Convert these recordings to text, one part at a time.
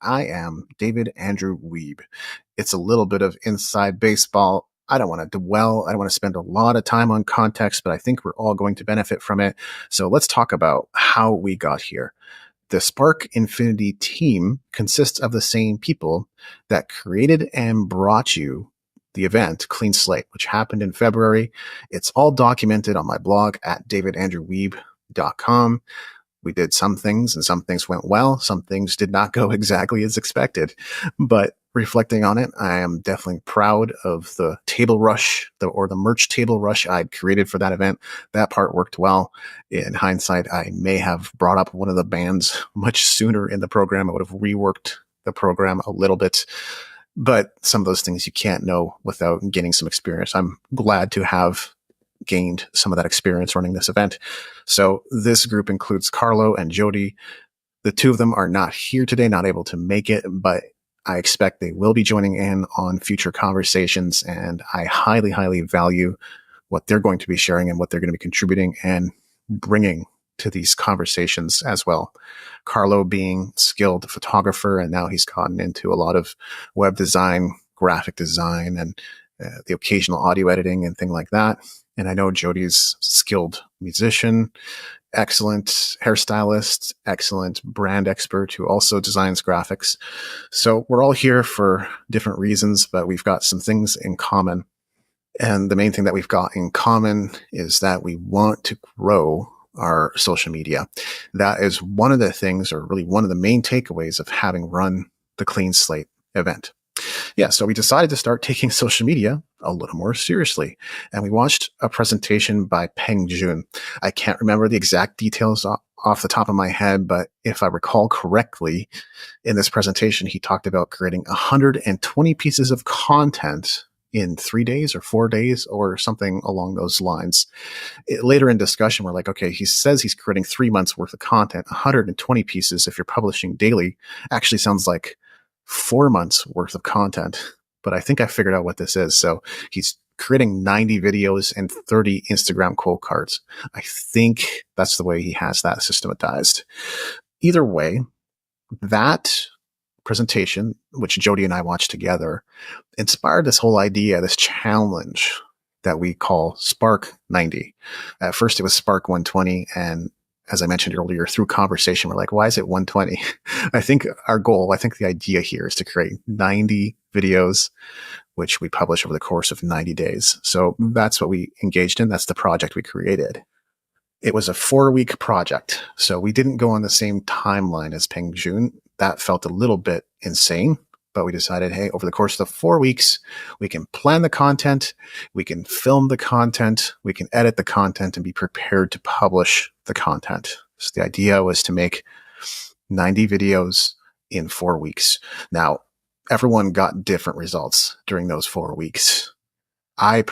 I am David Andrew Weeb. It's a little bit of inside baseball. I don't want to dwell. I don't want to spend a lot of time on context, but I think we're all going to benefit from it. So let's talk about how we got here. The Spark Infinity team consists of the same people that created and brought you the event Clean Slate, which happened in February. It's all documented on my blog at davidandrewweeb.com. We did some things and some things went well. Some things did not go exactly as expected. But reflecting on it, I am definitely proud of the table rush or the merch table rush I'd created for that event. That part worked well. In hindsight, I may have brought up one of the bands much sooner in the program. I would have reworked the program a little bit. But some of those things you can't know without gaining some experience. I'm glad to have gained some of that experience running this event. So this group includes Carlo and Jody. The two of them are not here today, not able to make it, but I expect they will be joining in on future conversations, and I highly, highly value what they're going to be sharing and what they're going to be contributing and bringing to these conversations as well. Carlo being skilled photographer, and now he's gotten into a lot of web design, graphic design, and the occasional audio editing and thing like that. And I know Jody's skilled musician, excellent hairstylist, excellent brand expert who also designs graphics. So we're all here for different reasons, but we've got some things in common. And the main thing that we've got in common is that we want to grow our social media. That is one of the things, or really one of the main takeaways of having run the Clean Slate event. Yeah, so we decided to start taking social media a little more seriously. And we watched a presentation by Peng Joon. I can't remember the exact details off the top of my head, but if I recall correctly, in this presentation, he talked about creating 120 pieces of content in 3 days or 4 days or something along those lines. Later in discussion, we're like, okay, he says he's creating 3 months worth of content. 120 pieces, if you're publishing daily, actually sounds like 4 months worth of content, but I think I figured out what this is. So he's creating 90 videos and 30 Instagram quote cards. I think that's the way he has that systematized. Either way, that presentation, which Jody and I watched together, inspired this whole idea, this challenge that we call Spark 90. At first it was Spark 120, and as I mentioned earlier, through conversation, we're like, why is it 120? I think the idea here is to create 90 videos, which we publish over the course of 90 days. So that's what we engaged in. That's the project we created. It was a 4-week project. So we didn't go on the same timeline as Peng Joon. That felt a little bit insane. But we decided, hey, over the course of the 4 weeks, we can plan the content, we can film the content, we can edit the content, and be prepared to publish the content. So the idea was to make 90 videos in 4 weeks. Now, everyone got different results during those 4 weeks. I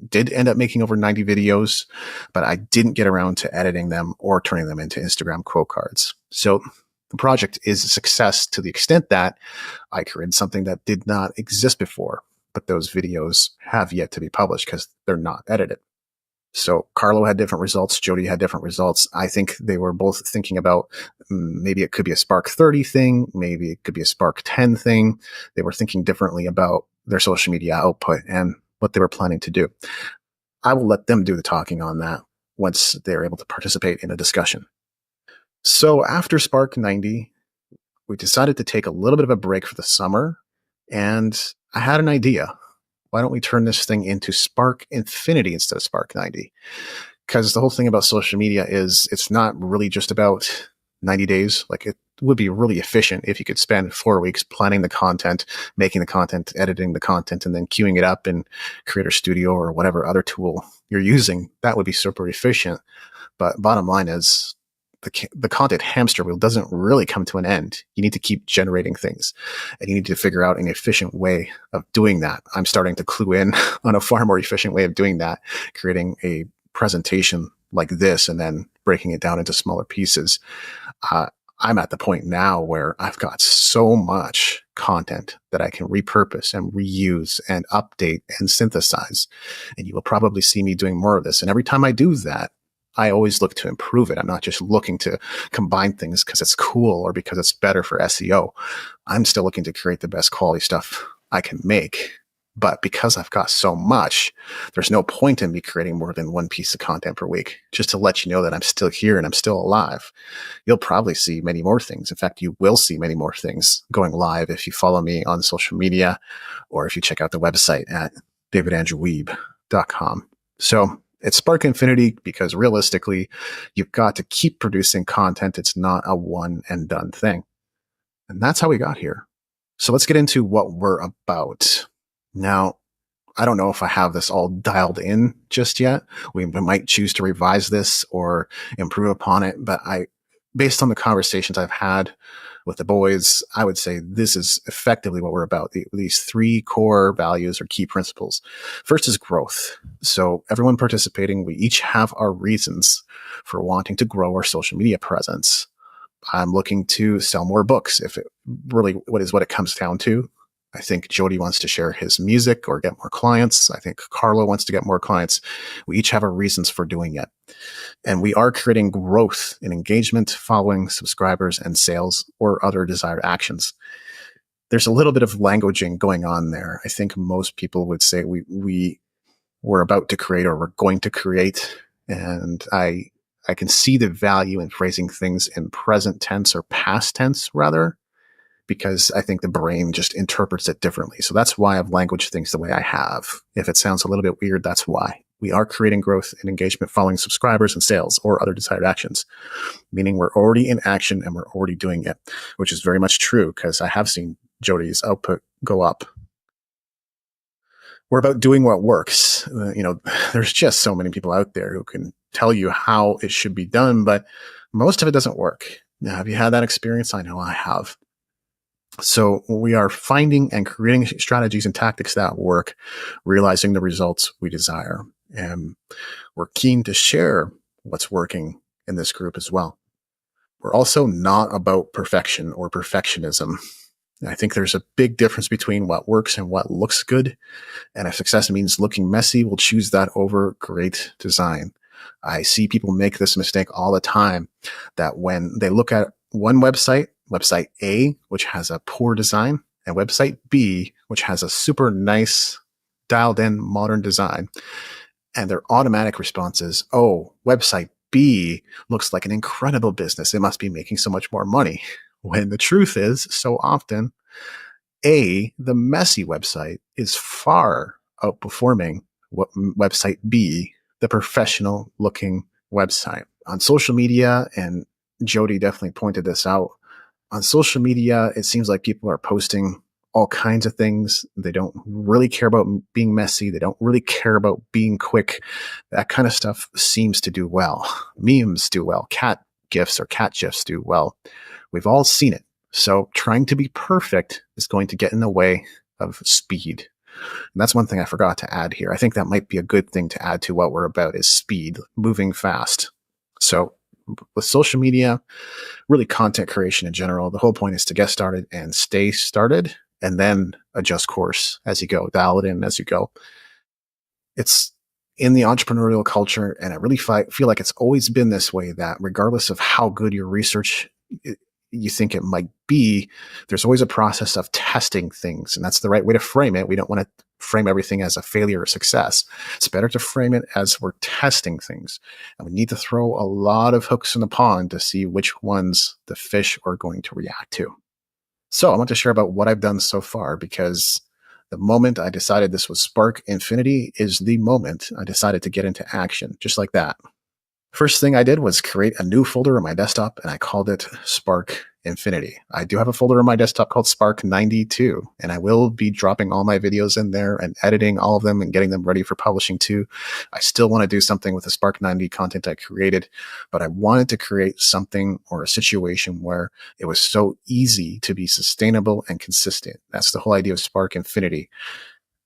did end up making over 90 videos, but I didn't get around to editing them or turning them into Instagram quote cards. So the project is a success to the extent that I created something that did not exist before, but those videos have yet to be published because they're not edited. So Carlo had different results. Jody had different results. I think they were both thinking about maybe it could be a Spark 30 thing. Maybe it could be a Spark 10 thing. They were thinking differently about their social media output and what they were planning to do. I will let them do the talking on that once they're able to participate in a discussion. So after Spark 90, we decided to take a little bit of a break for the summer, and I had an idea. Why don't we turn this thing into Spark Infinity instead of Spark 90? Because the whole thing about social media is it's not really just about 90 days. Like, it would be really efficient if you could spend 4 weeks planning the content, making the content, editing the content, and then queuing it up in Creator Studio or whatever other tool you're using. That would be super efficient. But bottom line is, the content hamster wheel doesn't really come to an end. You need to keep generating things, and you need to figure out an efficient way of doing that. I'm starting to clue in on a far more efficient way of doing that, creating a presentation like this and then breaking it down into smaller pieces. I'm at the point now where I've got so much content that I can repurpose and reuse and update and synthesize. And you will probably see me doing more of this. And every time I do that, I always look to improve it. I'm not just looking to combine things because it's cool or because it's better for SEO. I'm still looking to create the best quality stuff I can make. But because I've got so much, there's no point in me creating more than one piece of content per week. Just to let you know that I'm still here and I'm still alive. You'll probably see many more things. In fact, you will see many more things going live if you follow me on social media or if you check out the website at davidandrewweeb.com. So it's Spark Infinity because realistically, you've got to keep producing content. It's not a one and done thing. And that's how we got here. So let's get into what we're about. Now, I don't know if I have this all dialed in just yet. We might choose to revise this or improve upon it, but based on the conversations I've had with the boys, I would say this is effectively what we're about. These three core values or key principles. First is growth. So everyone participating, we each have our reasons for wanting to grow our social media presence. I'm looking to sell more books. If it really what it comes down to. I think Jody wants to share his music or get more clients. I think Carlo wants to get more clients. We each have our reasons for doing it. And we are creating growth in engagement, following, subscribers, and sales or other desired actions. There's a little bit of languaging going on there. I think most people would say we were about to create or we're going to create. And I can see the value in phrasing things in present tense or past tense rather, because I think the brain just interprets it differently. So that's why I've languaged things the way I have. If it sounds a little bit weird, that's why. We are creating growth and engagement following subscribers and sales or other desired actions, meaning we're already in action and we're already doing it, which is very much true because I have seen Jody's output go up. We're about doing what works. There's just so many people out there who can tell you how it should be done, but most of it doesn't work. Now, have you had that experience? I know I have. So we are finding and creating strategies and tactics that work, realizing the results we desire. And we're keen to share what's working in this group as well. We're also not about perfection or perfectionism. I think there's a big difference between what works and what looks good. And if success means looking messy, we'll choose that over great design. I see people make this mistake all the time, that when they look at one website A, which has a poor design, and website B, which has a super nice, dialed in modern design, and their automatic response is, oh, website B looks like an incredible business. It must be making so much more money. When the truth is, so often, A, the messy website, is far outperforming website B, the professional looking website. On social media, and Jody definitely pointed this out, on social media, it seems like people are posting all kinds of things. They don't really care about being messy. They don't really care about being quick. That kind of stuff seems to do well. Memes do well. Cat GIFs or cat GIFs do well. We've all seen it. So trying to be perfect is going to get in the way of speed. And that's one thing I forgot to add here. I think that might be a good thing to add to what we're about is speed, moving fast. So with social media, really content creation in general, the whole point is to get started and stay started and then adjust course as you go, dial it in as you go. It's in the entrepreneurial culture, and I really feel like it's always been this way, that regardless of how good your research you think it might be, there's always a process of testing things, and that's the right way to frame it. We don't want to frame everything as a failure or success. It's better to frame it as we're testing things, and we need to throw a lot of hooks in the pond to see which ones the fish are going to react to. So I want to share about what I've done so far, because the moment I decided this was Spark Infinity is the moment I decided to get into action, just like that. First thing I did was create a new folder on my desktop, and I called it Spark Infinity. I do have a folder on my desktop called Spark 92, and I will be dropping all my videos in there and editing all of them and getting them ready for publishing too. I still want to do something with the Spark 90 content I created, but I wanted to create something or a situation where it was so easy to be sustainable and consistent. That's the whole idea of Spark Infinity.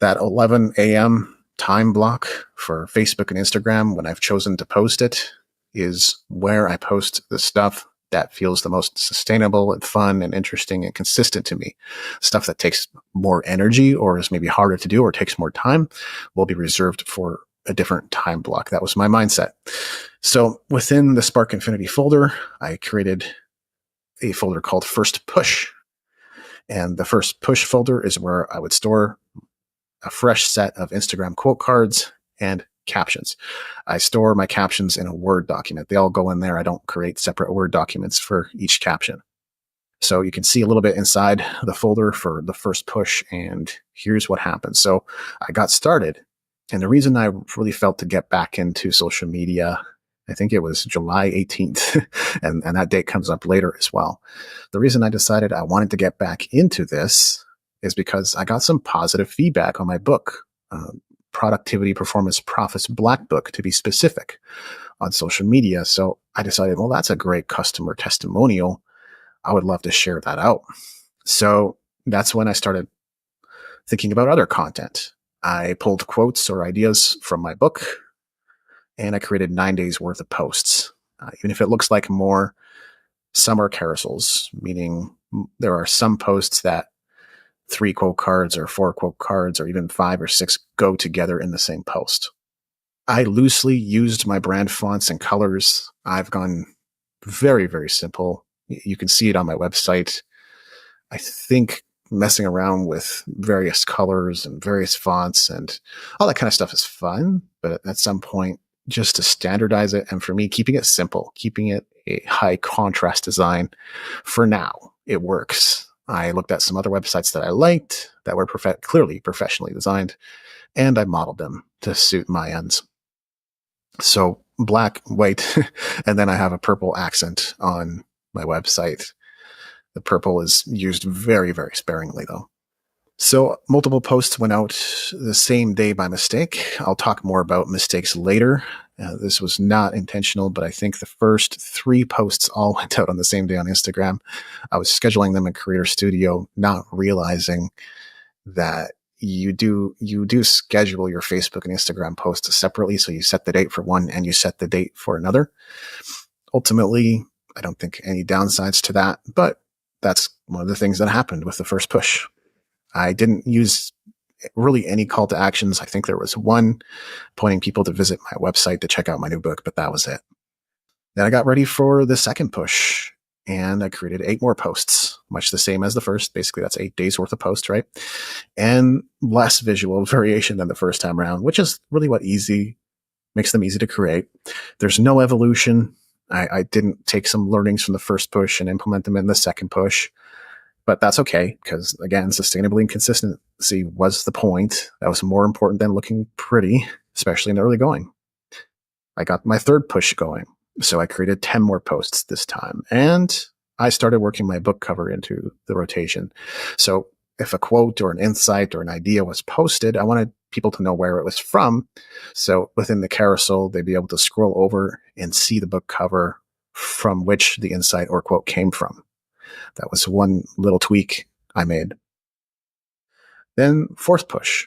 That 11 a.m. time block for Facebook and Instagram, when I've chosen to post it, is where I post the stuff that feels the most sustainable and fun and interesting and consistent to me. Stuff that takes more energy or is maybe harder to do or takes more time will be reserved for a different time block. That was my mindset. So within the Spark Infinity folder, I created a folder called First Push. And the First Push folder is where I would store a fresh set of Instagram quote cards and captions. I store my captions in a Word document. They all go in there. I don't create separate Word documents for each caption. So you can see a little bit inside the folder for the First Push, and here's what happened. So I got started, and the reason I really felt to get back into social media, I think it was July 18th, and that date comes up later as well. The reason I decided I wanted to get back into this is because I got some positive feedback on my book, Productivity, Performance, Profits Black Book, to be specific, on social media. So I decided, well, that's a great customer testimonial. I would love to share that out. So that's when I started thinking about other content. I pulled quotes or ideas from my book, and I created 9 days worth of posts. Even if it looks like more, some are carousels, meaning there are some posts that 3 quote cards or 4 quote cards or even 5 or 6 go together in the same post. I loosely used my brand fonts and colors. I've gone very, very simple. You can see it on my website. I think messing around with various colors and various fonts and all that kind of stuff is fun, but at some point, just to standardize it, and for me, keeping it simple, keeping it a high contrast design, for now, it works. I looked at some other websites that I liked that were clearly professionally designed, and I modeled them to suit my ends. So black, white, and then I have a purple accent on my website. The purple is used very, very sparingly, though. So multiple posts went out the same day by mistake. I'll talk more about mistakes later. This was not intentional, but I think the first 3 posts all went out on the same day on Instagram. I was scheduling them in Creator Studio, not realizing that you do schedule your Facebook and Instagram posts separately. So you set the date for one and you set the date for another. Ultimately, I don't think any downsides to that, but that's one of the things that happened with the First Push. I didn't use really any call to actions. I think there was one pointing people to visit my website to check out my new book, but that was it. Then I got ready for the second push, and I created 8 more posts, much the same as the first. Basically, that's 8 days worth of posts, right? And less visual variation than the first time around, which is really what makes them easy to create. There's no evolution. I didn't take some learnings from the first push and implement them in the second push. But that's okay, because again, sustainability and consistency was the point. That was more important than looking pretty, especially in the early going. I got my third push going. So I created 10 more posts this time. And I started working my book cover into the rotation. So if a quote or an insight or an idea was posted, I wanted people to know where it was from. So within the carousel, they'd be able to scroll over and see the book cover from which the insight or quote came from. That was one little tweak I made. Then fourth push.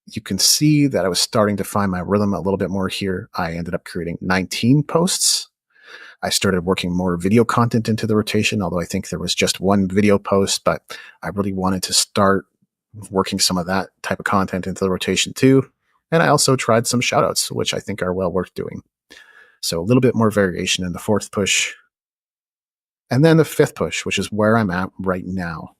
You can see that I was starting to find my rhythm a little bit more here. I ended up creating 19 posts. I started working more video content into the rotation, although I think there was just one video post, but I really wanted to start working some of that type of content into the rotation too. And I also tried some shoutouts, which I think are well worth doing. So a little bit more variation in the fourth push. And then the fifth push, which is where I'm at right now.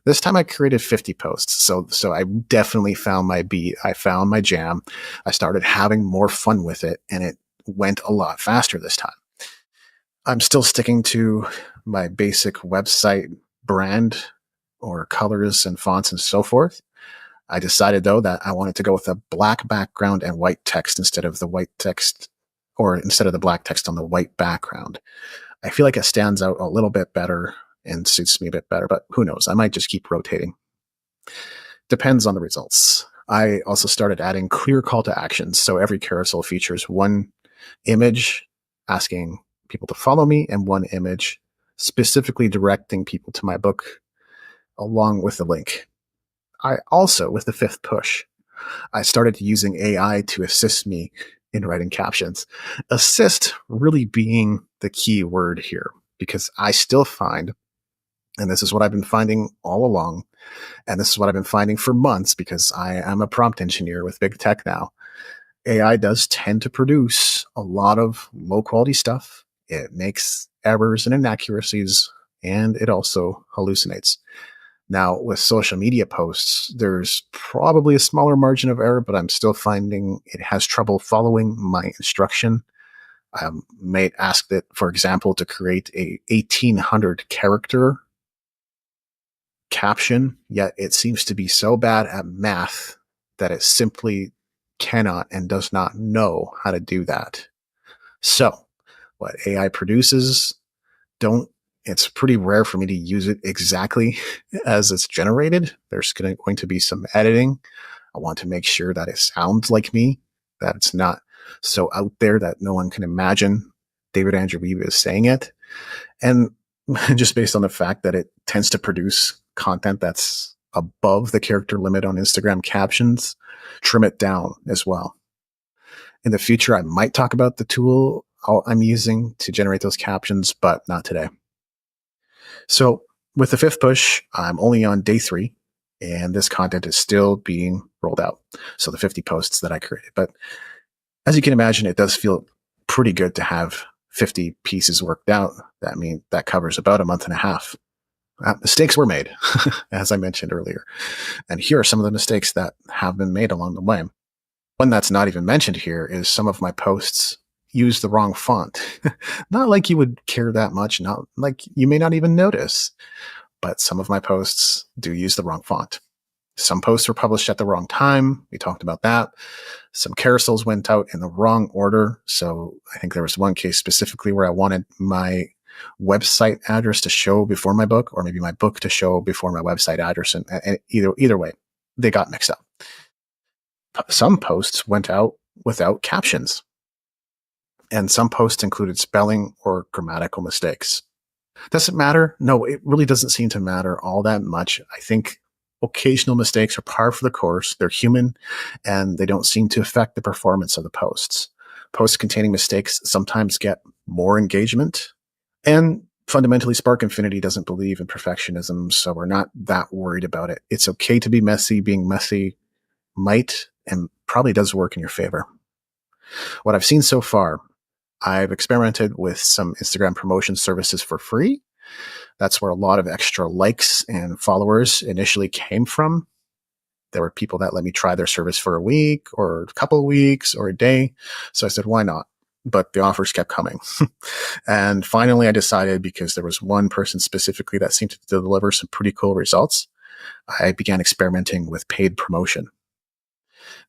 This time I created 50 posts. So I definitely found my beat. I found my jam. I started having more fun with it, and it went a lot faster this time. I'm still sticking to my basic website brand or colors and fonts and so forth. I decided, though, that I wanted to go with a black background and white text instead of the white text, or instead of the black text on the white background. I feel like it stands out a little bit better and suits me a bit better, but who knows? I might just keep rotating. Depends on the results. I also started adding clear call to actions. So every carousel features one image asking people to follow me and one image specifically directing people to my book along with the link. I also, with the fifth push, I started using AI to assist me in writing captions. Assist really being the key word here, because I still find, and this is what I've been finding all along, and this is what I've been finding for months because I am a prompt engineer with big tech now, AI does tend to produce a lot of low quality stuff. It makes errors and inaccuracies, and it also hallucinates. Now, with social media posts, there's probably a smaller margin of error, but I'm still finding it has trouble following my instruction. I may ask it, for example, to create a 1800 character caption, yet it seems to be so bad at math that it simply cannot and does not know how to do that. So, what AI produces, don't it's pretty rare for me to use it exactly as it's generated. There's going to be some editing. I want to make sure that it sounds like me, that it's not so out there that no one can imagine David Andrew Weeb is saying it. And just based on the fact that it tends to produce content that's above the character limit on Instagram captions, trim it down as well. In the future, I might talk about the tool I'm using to generate those captions, but not today. So with the fifth push, I'm only on day 3, and this content is still being rolled out. So the 50 posts that I created. But as you can imagine, it does feel pretty good to have 50 pieces worked out. That covers about a month and a half. Mistakes were made, as I mentioned earlier. And here are some of the mistakes that have been made along the way. One that's not even mentioned here is some of my posts use the wrong font. Not like you would care that much, not like you may not even notice, but some of my posts do use the wrong font. Some posts were published at the wrong time. We talked about that. Some carousels went out in the wrong order. So I think there was one case specifically where I wanted my website address to show before my book, or maybe my book to show before my website address. And either way, they got mixed up. Some posts went out without captions, and some posts included spelling or grammatical mistakes. Does it matter? No, it really doesn't seem to matter all that much. I think occasional mistakes are par for the course. They're human, and they don't seem to affect the performance of the posts. Posts containing mistakes sometimes get more engagement, and fundamentally, Spark Infinity doesn't believe in perfectionism, so we're not that worried about it. It's okay to be messy. Being messy might and probably does work in your favor. What I've seen so far, I've experimented with some Instagram promotion services for free. That's where a lot of extra likes and followers initially came from. There were people that let me try their service for a week or a couple of weeks or a day. So I said, why not? But the offers kept coming. And finally, I decided, because there was one person specifically that seemed to deliver some pretty cool results, I began experimenting with paid promotion.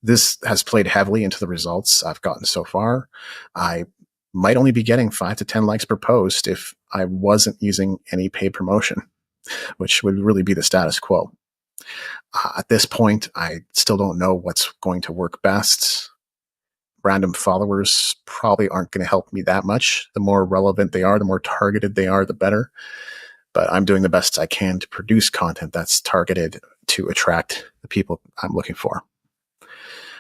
This has played heavily into the results I've gotten so far. I might only be getting 5 to 10 likes per post if I wasn't using any paid promotion, which would really be the status quo. At this point, I still don't know what's going to work best. Random followers probably aren't going to help me that much. The more relevant they are, the more targeted they are, the better. But I'm doing the best I can to produce content that's targeted to attract the people I'm looking for.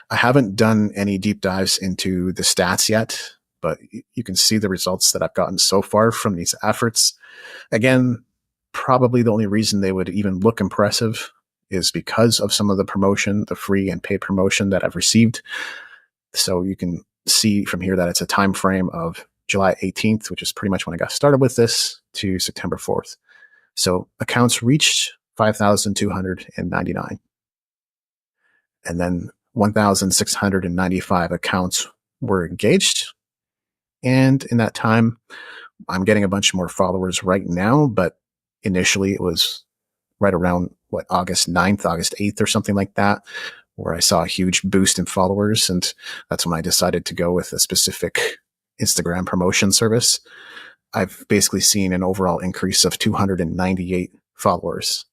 I haven't done any deep dives into the stats yet, but you can see the results that I've gotten so far from these efforts. Again, probably the only reason they would even look impressive is because of some of the promotion, the free and paid promotion that I've received. So you can see from here that it's a time frame of July 18th, which is pretty much when I got started with this, to September 4th. So accounts reached 5,299. And then 1,695 accounts were engaged. And in that time, I'm getting a bunch more followers right now, but initially it was right around August 9th, August 8th or something like that, where I saw a huge boost in followers. And that's when I decided to go with a specific Instagram promotion service. I've basically seen an overall increase of 298 followers.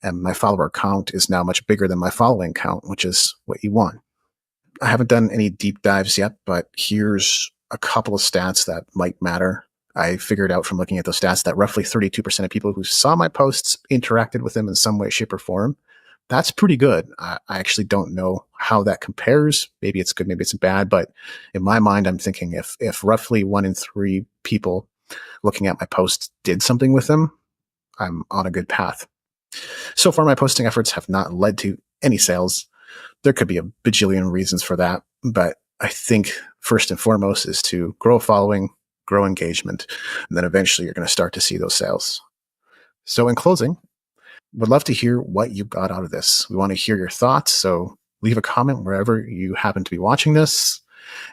And my follower count is now much bigger than my following count, which is what you want. I haven't done any deep dives yet, but here's a couple of stats that might matter. I figured out from looking at those stats that roughly 32% of people who saw my posts interacted with them in some way, shape, or form. That's pretty good. I actually don't know how that compares. Maybe it's good, maybe it's bad, but in my mind, I'm thinking if roughly 1 in 3 people looking at my posts did something with them, I'm on a good path. So far, my posting efforts have not led to any sales. There could be a bajillion reasons for that. But I think first and foremost is to grow a following, grow engagement, and then eventually you're going to start to see those sales. So in closing, would love to hear what you got out of this. We want to hear your thoughts. So leave a comment wherever you happen to be watching this.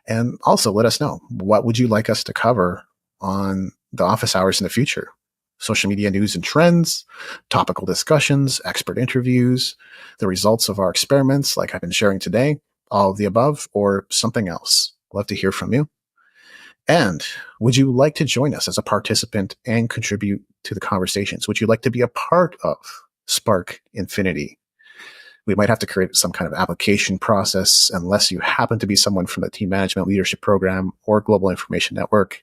And also let us know, what would you like us to cover on the office hours in the future? Social media news and trends, topical discussions, expert interviews, the results of our experiments like I've been sharing today, all of the above, or something else. Love to hear from you. And would you like to join us as a participant and contribute to the conversations? Would you like to be a part of Spark Infinity? We might have to create some kind of application process unless you happen to be someone from the Team Management Leadership Program or Global Information Network.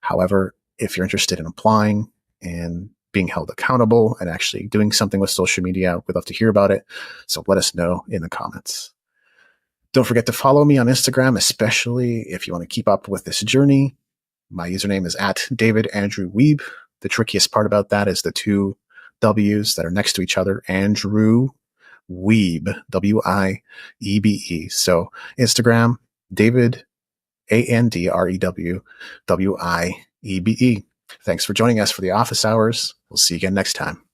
However, if you're interested in applying and being held accountable and actually doing something with social media, we'd love to hear about it. So let us know in the comments. Don't forget to follow me on Instagram, especially if you want to keep up with this journey. My username is @DavidAndrewWeeb. The trickiest part about that is the two W's that are next to each other, Andrew Wiebe, Wiebe. So Instagram, David, AndrewWiebe. Thanks for joining us for the office hours. We'll see you again next time.